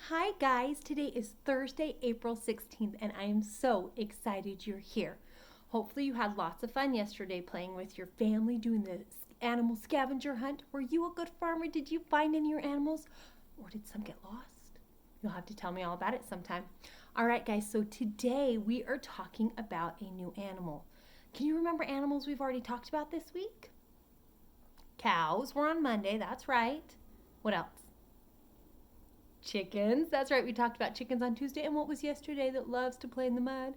Hi guys, today is Thursday, April 16th, and I am so excited you're here. Hopefully you had lots of fun yesterday playing with your family, doing the animal scavenger hunt. Were you a good farmer? Did you find any of your animals? Or did some get lost? You'll have to tell me all about it sometime. All right guys, so today we are talking about a new animal. Can you remember animals we've already talked about this week? Cows were on Monday, that's right. What else? Chickens. That's right. We talked about chickens on Tuesday. And what was yesterday that loves to play in the mud?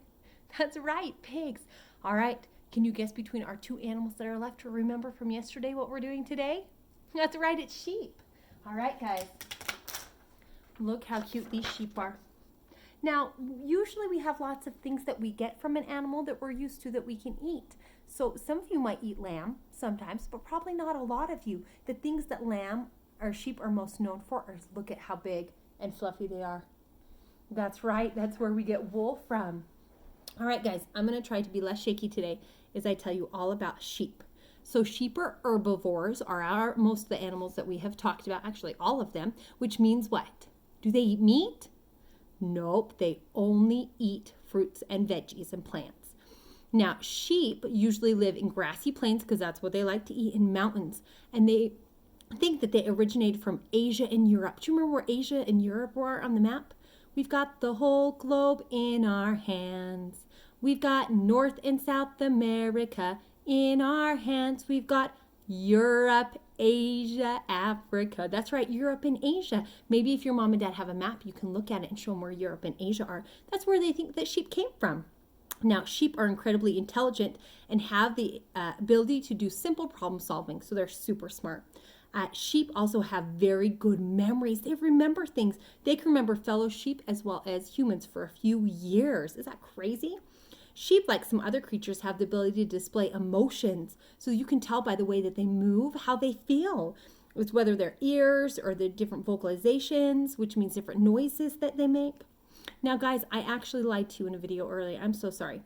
That's right. Pigs. All right. Can you guess between our two animals that are left to remember from yesterday what we're doing today? That's right. It's sheep. All right, guys. Look how cute these sheep are. Now, usually we have lots of things that we get from an animal that we're used to that we can eat. So some of you might eat lamb sometimes, but probably not a lot of you. The things that lamb or sheep are most known for are look at how big and fluffy they are. That's right. That's where we get wool from. All right, guys, I'm going to try to be less shaky today as I tell you all about sheep. So sheep are herbivores, are most of the animals that we have talked about, actually all of them, which means what? Do they eat meat? Nope, they only eat fruits and veggies and plants. Now, sheep usually live in grassy plains because that's what they like to eat, in mountains. And they think that they originated from Asia and Europe. Do you remember where Asia and Europe were on the map? We've got the whole globe in our hands. We've got North and South America in our hands. We've got Europe, Asia, Africa. That's right, Europe and Asia. Maybe if your mom and dad have a map, you can look at it and show them where Europe and Asia are. That's where they think that sheep came from. Now, sheep are incredibly intelligent and have the ability to do simple problem solving, so they're super smart. Sheep also have very good memories. They remember things. They can remember fellow sheep as well as humans for a few years. Is that crazy? Sheep, like some other creatures, have the ability to display emotions. So you can tell by the way that they move how they feel. It's whether their ears or the different vocalizations, which means different noises that they make. Now, guys, I actually lied to you in a video earlier. I'm so sorry.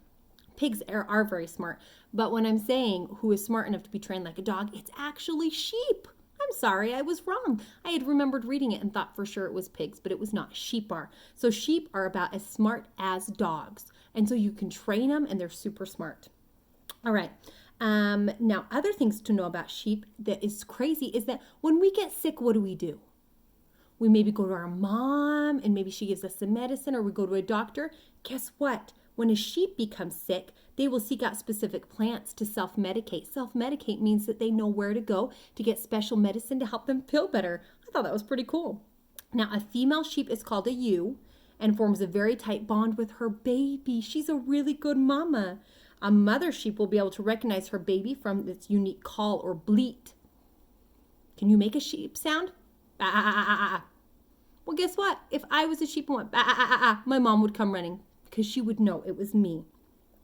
Pigs are very smart. But when I'm saying who is smart enough to be trained like a dog, it's actually sheep. I'm sorry, I was wrong. I had remembered reading it and thought for sure it was pigs, but it was not. Sheep are. So sheep are about as smart as dogs. And so you can train them and they're super smart. All right. Now, other things to know about sheep that is crazy is that when we get sick, what do? We maybe go to our mom and maybe she gives us some medicine, or we go to a doctor. Guess what? When a sheep becomes sick, they will seek out specific plants to self-medicate. Self-medicate means that they know where to go to get special medicine to help them feel better. I thought that was pretty cool. Now, a female sheep is called a ewe and forms a very tight bond with her baby. She's a really good mama. A mother sheep will be able to recognize her baby from its unique call or bleat. Can you make a sheep sound? Bah. Well, guess what? If I was a sheep and went bah, my mom would come running because she would know it was me.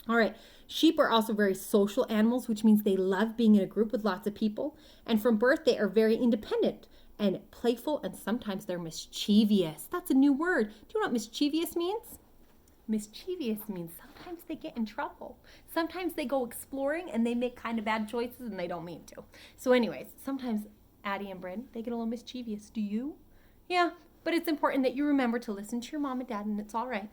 All right, sheep are also very social animals, which means they love being in a group with lots of people. And from birth, they are very independent and playful, and sometimes they're mischievous. That's a new word. Do you know what mischievous means? Mischievous means sometimes they get in trouble. Sometimes they go exploring and they make kind of bad choices and they don't mean to. So anyways, sometimes Addie and Bryn, they get a little mischievous. Do you? Yeah, but it's important that you remember to listen to your mom and dad, and it's all right.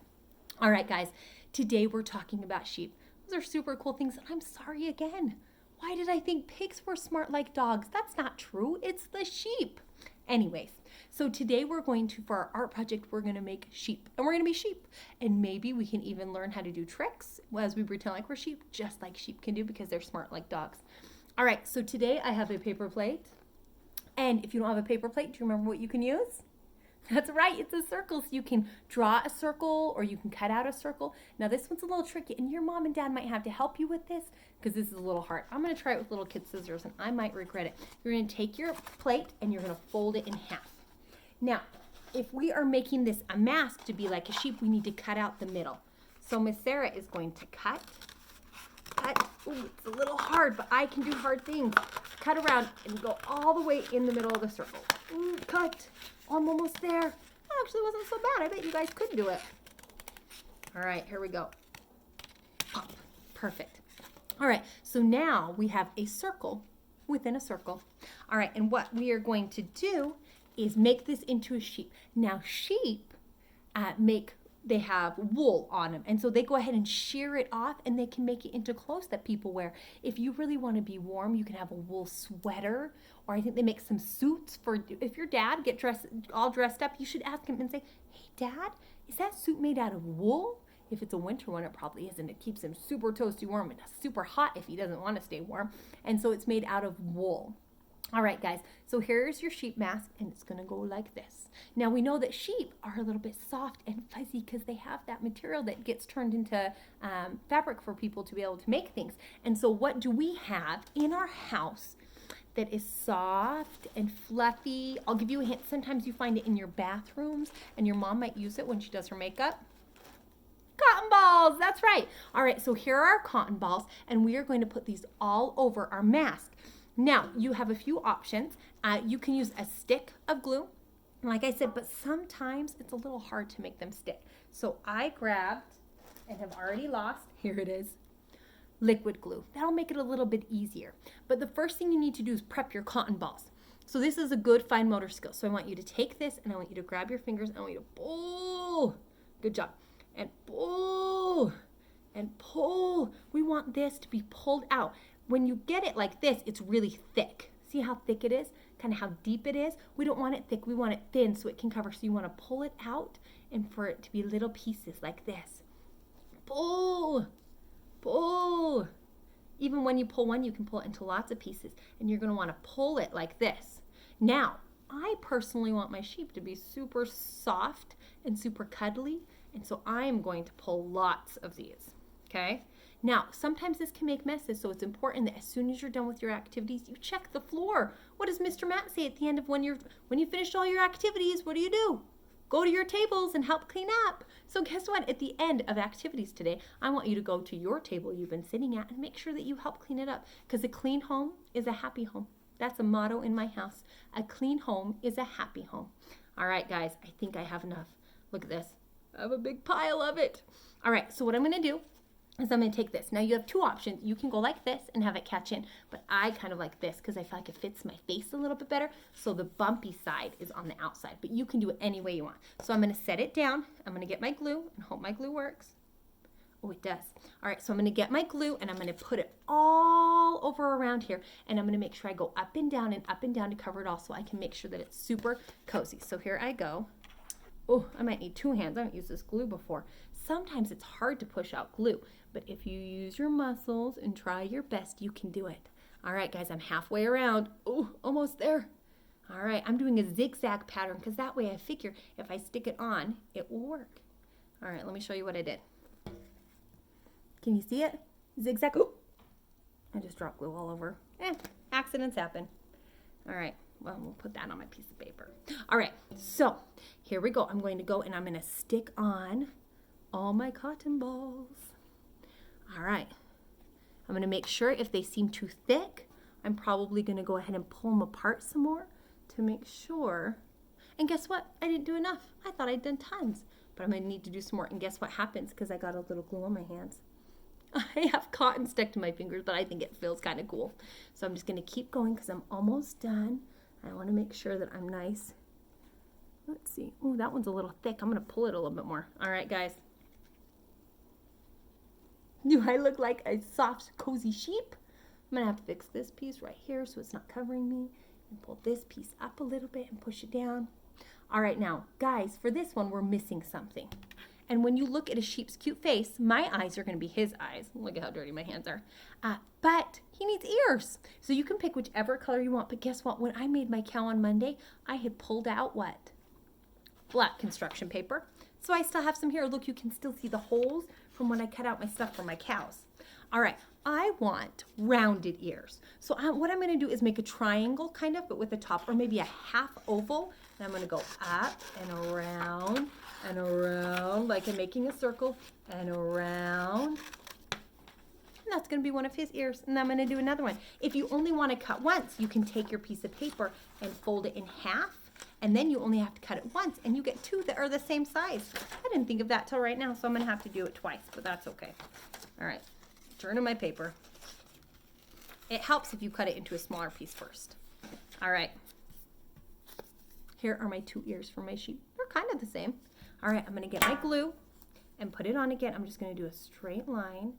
All right, guys, today we're talking about sheep. Those are super cool things. I'm sorry again. Why did I think pigs were smart like dogs? That's not true. It's the sheep. Anyways, so today we're going to, for our art project, we're going to make sheep. And we're going to be sheep. And maybe we can even learn how to do tricks as we pretend like we're sheep, just like sheep can do because they're smart like dogs. All right, so today I have a paper plate. And if you don't have a paper plate, do you remember what you can use? That's right, it's a circle. So you can draw a circle or you can cut out a circle. Now this one's a little tricky and your mom and dad might have to help you with this because this is a little hard. I'm gonna try it with little kid scissors and I might regret it. You're gonna take your plate and you're gonna fold it in half. Now, if we are making this a mask to be like a sheep, we need to cut out the middle. So Miss Sarah is going to cut. Ooh, it's a little hard, but I can do hard things. Cut around and go all the way in the middle of the circle. Ooh, cut. I'm almost there. That actually wasn't so bad. I bet you guys could do it. All right, here we go. Pop. Perfect. All right, so now we have a circle within a circle. All right, and what we are going to do is make this into a sheep. Now, sheep they have wool on them. And so they go ahead and shear it off and they can make it into clothes that people wear. If you really want to be warm, you can have a wool sweater, or I think they make some suits for, if your dad get all dressed up, you should ask him and say, hey Dad, is that suit made out of wool? If it's a winter one, it probably isn't. It keeps him super toasty warm and super hot if he doesn't want to stay warm. And so it's made out of wool. All right, guys, so here's your sheep mask, and it's going to go like this. Now, we know that sheep are a little bit soft and fuzzy because they have that material that gets turned into fabric for people to be able to make things. And so what do we have in our house that is soft and fluffy? I'll give you a hint. Sometimes you find it in your bathrooms, and your mom might use it when she does her makeup. Cotton balls, that's right. All right, so here are our cotton balls, and we are going to put these all over our mask. Now, you have a few options. You can use a stick of glue, like I said, but sometimes it's a little hard to make them stick. So I grabbed, and have already lost, here it is, liquid glue. That'll make it a little bit easier. But the first thing you need to do is prep your cotton balls. So this is a good fine motor skill. So I want you to take this, and I want you to grab your fingers, and I want you to pull. Good job. And pull, and pull. We want this to be pulled out. When you get it like this, it's really thick. See how thick it is? Kind of how deep it is? We don't want it thick. We want it thin so it can cover. So you want to pull it out and for it to be little pieces like this. Pull, pull. Even when you pull one, you can pull it into lots of pieces. And you're going to want to pull it like this. Now, I personally want my sheep to be super soft and super cuddly. And so I am going to pull lots of these, okay? Now, sometimes this can make messes, so it's important that as soon as you're done with your activities, you check the floor. What does Mr. Matt say at the end of when you finished all your activities? What do? Go to your tables and help clean up. So guess what? At the end of activities today, I want you to go to your table you've been sitting at and make sure that you help clean it up, because a clean home is a happy home. That's a motto in my house. A clean home is a happy home. All right, guys, I think I have enough. Look at this. I have a big pile of it. All right, so what I'm going to do is I'm going to take this. Now you have two options. You can go like this and have it catch in, but I kind of like this because I feel like it fits my face a little bit better. So the bumpy side is on the outside, but you can do it any way you want. So I'm going to set it down. I'm going to get my glue and hope my glue works. Oh, it does. All right, so I'm going to get my glue and I'm going to put it all over around here, and I'm going to make sure I go up and down to cover it all so I can make sure that it's super cozy. So here I go. Oh, I might need two hands. I haven't used this glue before. Sometimes it's hard to push out glue, but if you use your muscles and try your best, you can do it. All right, guys, I'm halfway around. Oh, almost there. All right, I'm doing a zigzag pattern because that way I figure if I stick it on, it will work. All right, let me show you what I did. Can you see it? Zigzag. Oh, I just dropped glue all over. Accidents happen. All right. Well, we'll put that on my piece of paper. All right, so here we go. I'm going to go and I'm going to stick on all my cotton balls. All right. I'm going to make sure if they seem too thick, I'm probably going to go ahead and pull them apart some more to make sure. And guess what? I didn't do enough. I thought I'd done tons, but I'm going to need to do some more. And guess what happens? Because I got a little glue on my hands. I have cotton stuck to my fingers, but I think it feels kind of cool. So I'm just going to keep going because I'm almost done. I want to make sure that I'm nice. Let's see. Oh, that one's a little thick. I'm going to pull it a little bit more. All right, guys. Do I look like a soft, cozy sheep? I'm going to have to fix this piece right here so it's not covering me. And pull this piece up a little bit and push it down. All right, now, guys, for this one, we're missing something. And when you look at a sheep's cute face, my eyes are going to be his eyes. Look at how dirty my hands are. But he needs ears. So you can pick whichever color you want. But guess what? When I made my cow on Monday, I had pulled out what? Black construction paper. So I still have some here. Look, you can still see the holes from when I cut out my stuff for my cows. All right, I want rounded ears. So what I'm going to do is make a triangle kind of, but with a top, or maybe a half oval. And I'm going to go up and around and around, like I'm making a circle, and around. And that's going to be one of his ears. And I'm going to do another one. If you only want to cut once, you can take your piece of paper and fold it in half. And then you only have to cut it once, and you get two that are the same size. I didn't think of that till right now, so I'm going to have to do it twice, but that's okay. All right, turn to my paper. It helps if you cut it into a smaller piece first. All right. Here are my two ears for my sheep. They're kind of the same. All right, I'm going to get my glue and put it on again. I'm just going to do a straight line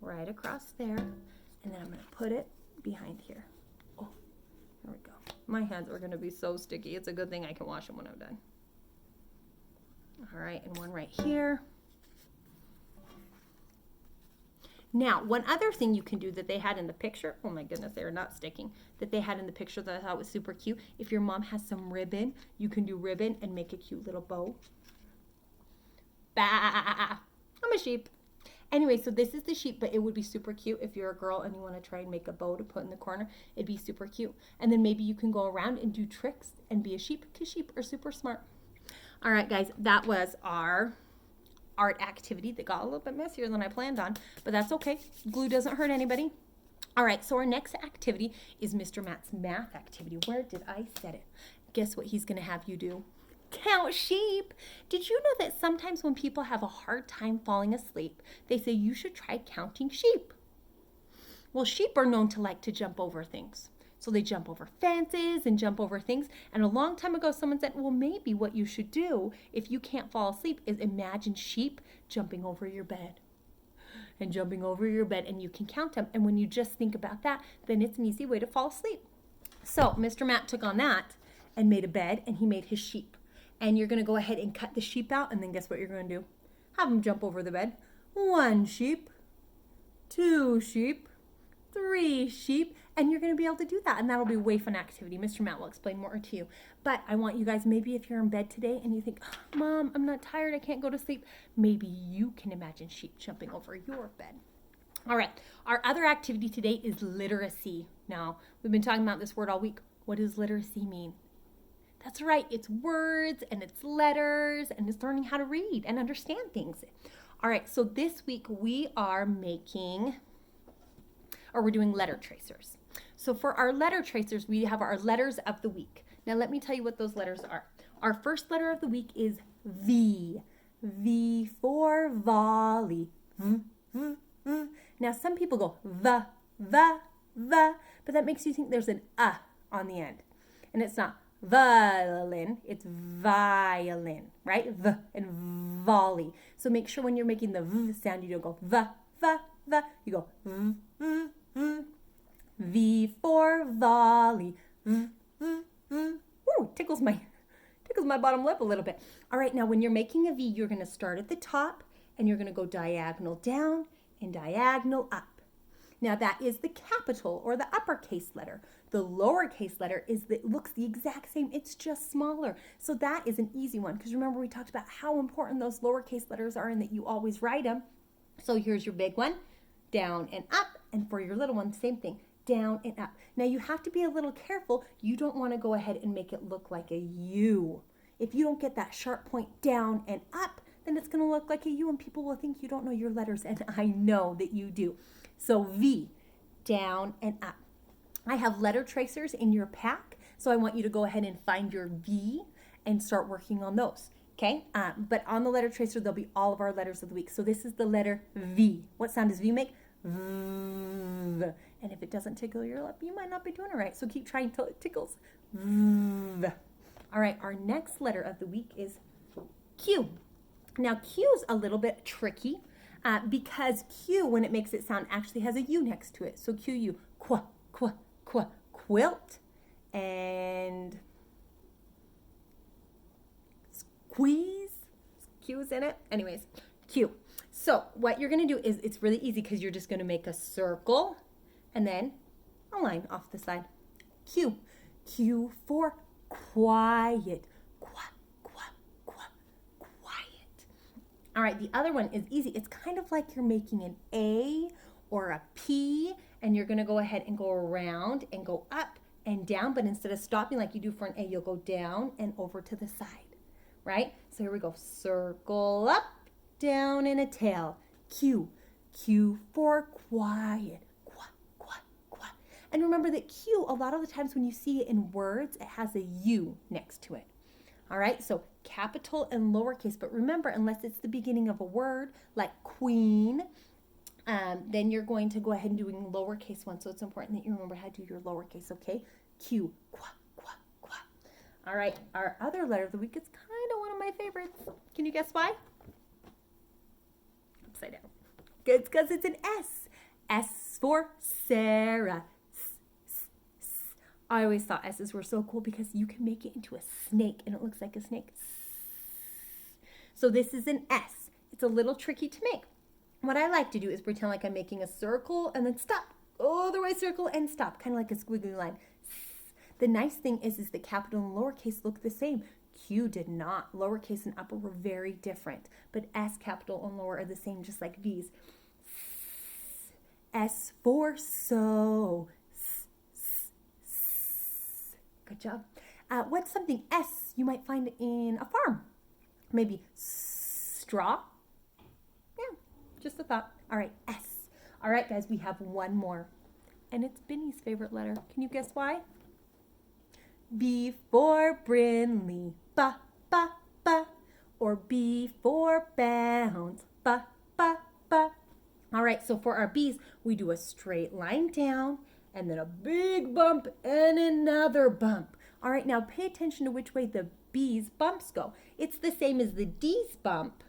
right across there, and then I'm going to put it behind here. Oh, there we go. My hands are going to be so sticky. It's a good thing I can wash them when I'm done. All right, and one right here. Now, one other thing you can do that they had in the picture, oh my goodness, they are not sticking, that they had in the picture that I thought was super cute. If your mom has some ribbon, you can do ribbon and make a cute little bow. Bah! I'm a sheep. Anyway, so this is the sheep, but it would be super cute if you're a girl and you want to try and make a bow to put in the corner. It'd be super cute. And then maybe you can go around and do tricks and be a sheep, because sheep are super smart. All right, guys, that was our art activity that got a little bit messier than I planned on, but that's okay. Glue doesn't hurt anybody. All right, so our next activity is Mr. Matt's math activity. Where did I set it? Guess what he's going to have you do? Count sheep. Did you know that sometimes when people have a hard time falling asleep, they say you should try counting sheep? Well, sheep are known to like to jump over things. So they jump over fences and jump over things. And a long time ago, someone said, well, maybe what you should do if you can't fall asleep is imagine sheep jumping over your bed and jumping over your bed, and you can count them. And when you just think about that, then it's an easy way to fall asleep. So Mr. Matt took on that and made a bed, and he made his sheep. And you're going to go ahead and cut the sheep out, and then guess what you're going to do? Have them jump over the bed. 1 sheep, 2 sheep, 3 sheep, and you're going to be able to do that, and that'll be a way fun activity. Mr. Matt will explain more to you. But I want you guys, maybe if you're in bed today and you think, oh, Mom, I'm not tired, I can't go to sleep, maybe you can imagine sheep jumping over your bed. All right, our other activity today is literacy. Now, we've been talking about this word all week. What does literacy mean? That's right, it's words and it's letters and it's learning how to read and understand things. All right, so this week we are we're doing letter tracers. So for our letter tracers, we have our letters of the week. Now let me tell you what those letters are. Our first letter of the week is V. V for volley. V, v, v. Now some people go the, but that makes you think there's an on the end. And it's not violin, it's violin, right? V and volley. So make sure when you're making the V sound, you don't go the, you go v, v, v. V for volley. V, v, v. Ooh, tickles my bottom lip a little bit. All right, now when you're making a V, you're going to start at the top and you're going to go diagonal down and diagonal up. Now that is the capital or the uppercase letter. The lowercase letter looks the exact same. It's just smaller. So that is an easy one, because remember we talked about how important those lowercase letters are and that you always write them. So here's your big one, down and up. And for your little one, same thing, down and up. Now you have to be a little careful. You don't want to go ahead and make it look like a U. If you don't get that sharp point down and up, then it's going to look like a U and people will think you don't know your letters, and I know that you do. So V, down and up. I have letter tracers in your pack, so I want you to go ahead and find your V and start working on those, okay? But on the letter tracer, there'll be all of our letters of the week. So this is the letter V. What sound does V make? V. And if it doesn't tickle your lip, you might not be doing it right, so keep trying till it tickles. V. All right, our next letter of the week is Q. Now, Q is a little bit tricky because Q, when it makes it sound, actually has a U next to it. So Q-U, qu, quilt, and squeeze. Q's in it. Anyways, Q. So what you're going to do is, it's really easy because you're just going to make a circle and then a line off the side. Q. Q for quiet. All right, the other one is easy. It's kind of like you're making an A or a P, and you're going to go ahead and go around and go up and down, but instead of stopping like you do for an A, you'll go down and over to the side, right? So here we go. Circle up, down, and a tail. Q. Q for quiet. And remember that Q, a lot of the times when you see it in words, it has a U next to it. All right, so capital and lowercase, but remember, unless it's the beginning of a word like queen, then you're going to go ahead and doing lowercase one. So it's important that you remember how to do your lowercase, okay? Q, qua. All right, our other letter of the week is kind of one of my favorites. Can you guess why? Upside down. It's because it's an S. S for Sarah. I always thought S's were so cool because you can make it into a snake and it looks like a snake. So this is an S. It's a little tricky to make. What I like to do is pretend like I'm making a circle and then stop. All the way circle and stop, kind of like a squiggly line. The nice thing is the capital and lowercase look the same. Q did not. Lowercase and upper were very different. But S, capital and lower are the same, just like V's. S for so. Good job. What's something S you might find in a farm? Maybe straw? Yeah, just a thought. All right, S. All right, guys, we have one more. And it's Binny's favorite letter. Can you guess why? B for Brinley. Ba, ba, ba. Or B for bounce. Ba, ba, ba. All right, so for our B's, we do a straight line down and then a big bump and another bump. All right, now pay attention to which way the B's bumps go. It's the same as the D's bump,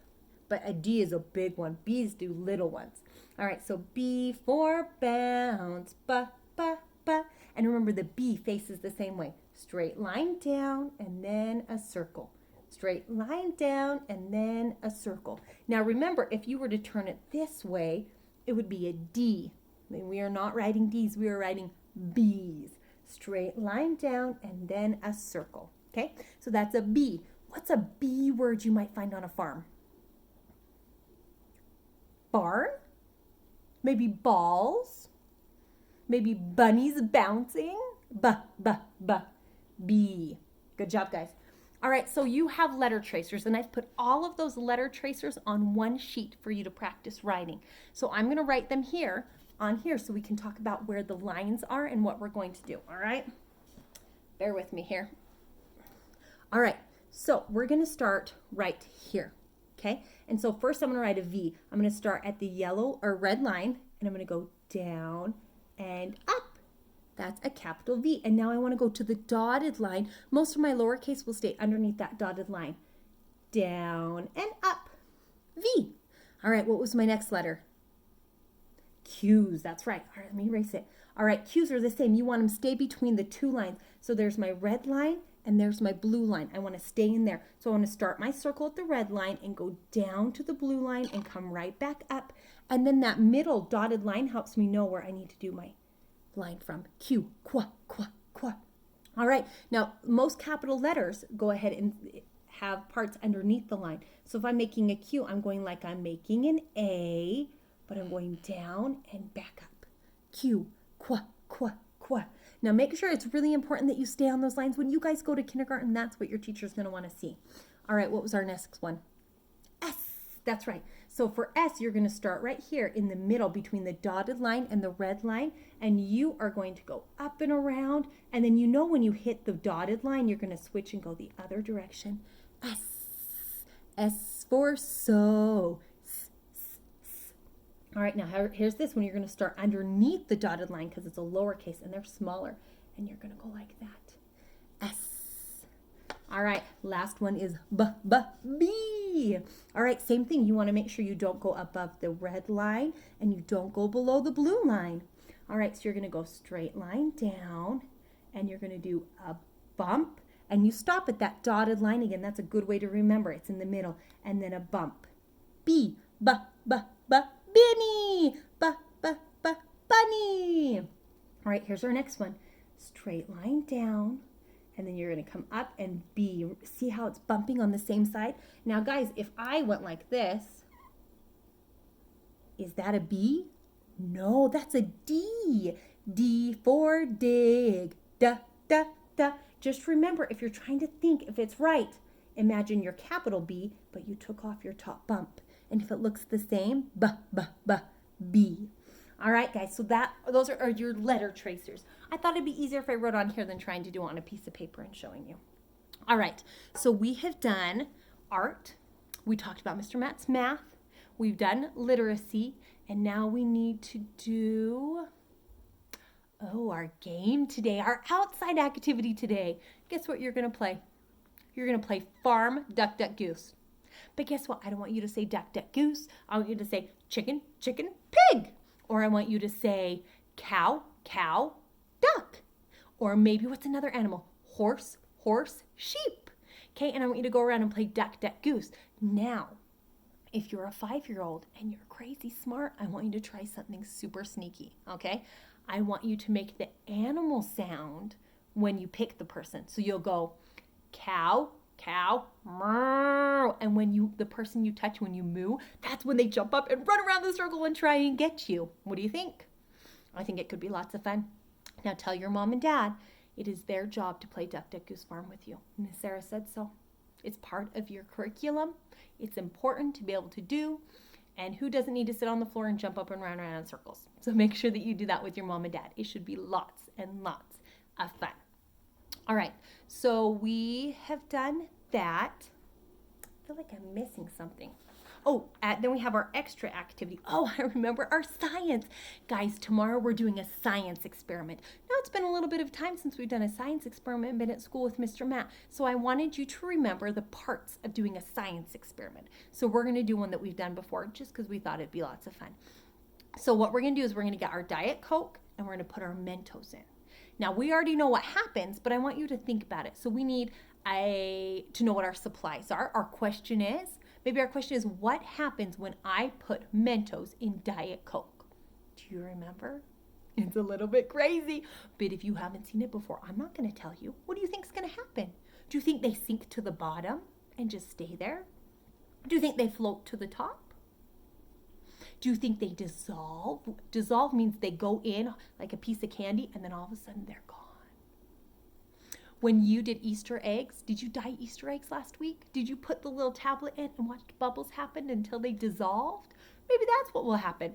but a D is a big one. B's do little ones. All right, so B for bounce, ba, ba, ba. And remember, the B faces the same way. Straight line down and then a circle. Straight line down and then a circle. Now remember, if you were to turn it this way, it would be a D. We are not writing D's, we are writing B's. Straight line down and then a circle. Okay, so that's a B. What's a B word you might find on a farm? Barn? Maybe balls? Maybe bunnies bouncing? B. Good job, guys. All right, so you have letter tracers, and I've put all of those letter tracers on one sheet for you to practice writing. So I'm going to write them here on here so we can talk about where the lines are and what we're going to do, all right? Bear with me here. All right, so we're going to start right here, okay? And so first I'm going to write a V. I'm going to start at the yellow or red line, and I'm going to go down and up. That's a capital V. And now I want to go to the dotted line. Most of my lowercase will stay underneath that dotted line. Down and up. V. All right, what was my next letter? Q's. That's right. All right, let me erase it. All right, Q's are the same. You want them to stay between the two lines. So there's my red line and there's my blue line. I want to stay in there. So I want to start my circle at the red line and go down to the blue line and come right back up. And then that middle dotted line helps me know where I need to do my line from. Q, qua, qua, qua. All right, now most capital letters go ahead and have parts underneath the line. So if I'm making a Q, I'm going like I'm making an A, but I'm going down and back up. Q, qua, qua, qua. Now make sure it's really important that you stay on those lines. When you guys go to kindergarten, that's what your teacher's going to want to see. All right, what was our next one? S. That's right. So for S, you're going to start right here in the middle between the dotted line and the red line, and you are going to go up and around, and then you know when you hit the dotted line, you're going to switch and go the other direction. S. S for so. S, s, s. All right, now here's this one. You're going to start underneath the dotted line because it's a lowercase and they're smaller, and you're going to go like that. S. All right, last one is B. All right, same thing. You want to make sure you don't go above the red line and you don't go below the blue line. All right, so you're going to go straight line down and you're going to do a bump and you stop at that dotted line again. That's a good way to remember. It's in the middle. And then a bump. B, Binny. Bunny. All right, here's our next one. Straight line down. And then you're going to come up and B. See how it's bumping on the same side? Now, guys, if I went like this, is that a B? No, that's a D. D for dig. Da, da, da. Just remember, if you're trying to think if it's right, imagine your capital B, but you took off your top bump. And if it looks the same, B. All right, guys, so those are your letter tracers. I thought it'd be easier if I wrote on here than trying to do it on a piece of paper and showing you. All right, so we have done art. We talked about Mr. Matt's math. We've done literacy. And now we need to do, our game today, our outside activity today. Guess what you're going to play? You're going to play Farm Duck, Duck, Goose. But guess what? I don't want you to say duck, duck, goose. I want you to say chicken, chicken, pig. Or I want you to say cow, cow, duck. Or maybe what's another animal? Horse, horse, sheep. Okay, and I want you to go around and play duck, duck, goose. Now, if you're a 5-year-old and you're crazy smart, I want you to try something super sneaky, okay? I want you to make the animal sound when you pick the person. So you'll go cow, cow, moo. And when the person you touch, when you moo, that's when they jump up and run around the circle and try and get you. What do you think? I think it could be lots of fun. Now tell your mom and dad it is their job to play Duck, Duck, Goose Farm with you. Miss Sarah said so. It's part of your curriculum. It's important to be able to do. And who doesn't need to sit on the floor and jump up and run around in circles? So make sure that you do that with your mom and dad. It should be lots and lots of fun. All right, so we have done that. I feel like I'm missing something. Oh, then we have our extra activity. Oh, I remember our science. Guys, tomorrow we're doing a science experiment. Now, it's been a little bit of time since we've done a science experiment and been at school with Mr. Matt. So I wanted you to remember the parts of doing a science experiment. So we're going to do one that we've done before just because we thought it'd be lots of fun. So what we're going to do is we're going to get our Diet Coke and we're going to put our Mentos in. Now, we already know what happens, but I want you to think about it. So we need to know what our supplies are. Our question is, what happens when I put Mentos in Diet Coke? Do you remember? It's a little bit crazy, but if you haven't seen it before, I'm not going to tell you. What do you think is going to happen? Do you think they sink to the bottom and just stay there? Do you think they float to the top? Do you think they dissolve? Dissolve means they go in like a piece of candy and then all of a sudden they're gone. When you did Easter eggs, did you dye Easter eggs last week? Did you put the little tablet in and watch bubbles happen until they dissolved? Maybe that's what will happen.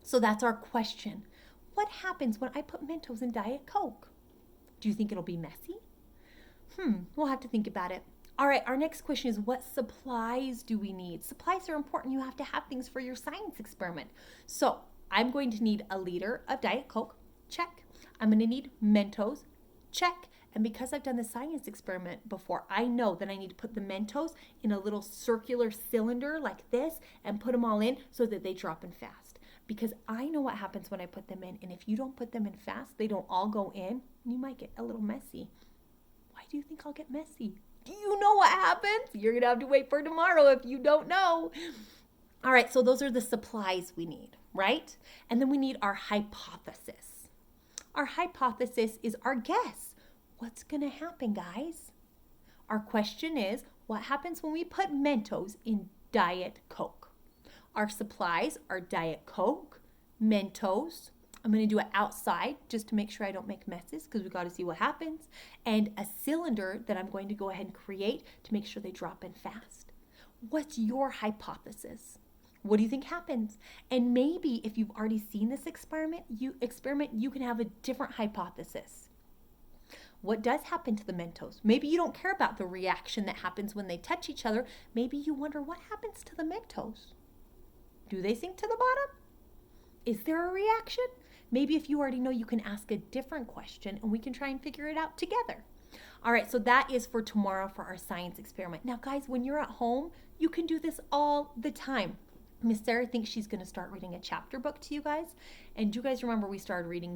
So that's our question. What happens when I put Mentos in Diet Coke? Do you think it'll be messy? We'll have to think about it. All right, our next question is, what supplies do we need? Supplies are important. You have to have things for your science experiment. So I'm going to need a liter of Diet Coke. Check. I'm going to need Mentos. Check. And because I've done the science experiment before, I know that I need to put the Mentos in a little circular cylinder like this and put them all in so that they drop in fast. Because I know what happens when I put them in. And if you don't put them in fast, they don't all go in. You might get a little messy. Why do you think I'll get messy? Do you know what happens? You're going to have to wait for tomorrow if you don't know. All right, so those are the supplies we need, right? And then we need our hypothesis. Our hypothesis is our guess. What's going to happen, guys? Our question is, what happens when we put Mentos in Diet Coke? Our supplies are Diet Coke, Mentos. I'm going to do it outside just to make sure I don't make messes because we've got to see what happens. And a cylinder that I'm going to go ahead and create to make sure they drop in fast. What's your hypothesis? What do you think happens? And maybe if you've already seen this experiment, you can have a different hypothesis. What does happen to the Mentos? Maybe you don't care about the reaction that happens when they touch each other. Maybe you wonder what happens to the Mentos. Do they sink to the bottom? Is there a reaction? Maybe if you already know, you can ask a different question and we can try and figure it out together. All right, so that is for tomorrow for our science experiment. Now, guys, when you're at home, you can do this all the time. Miss Sarah thinks she's going to start reading a chapter book to you guys. And do you guys remember we started reading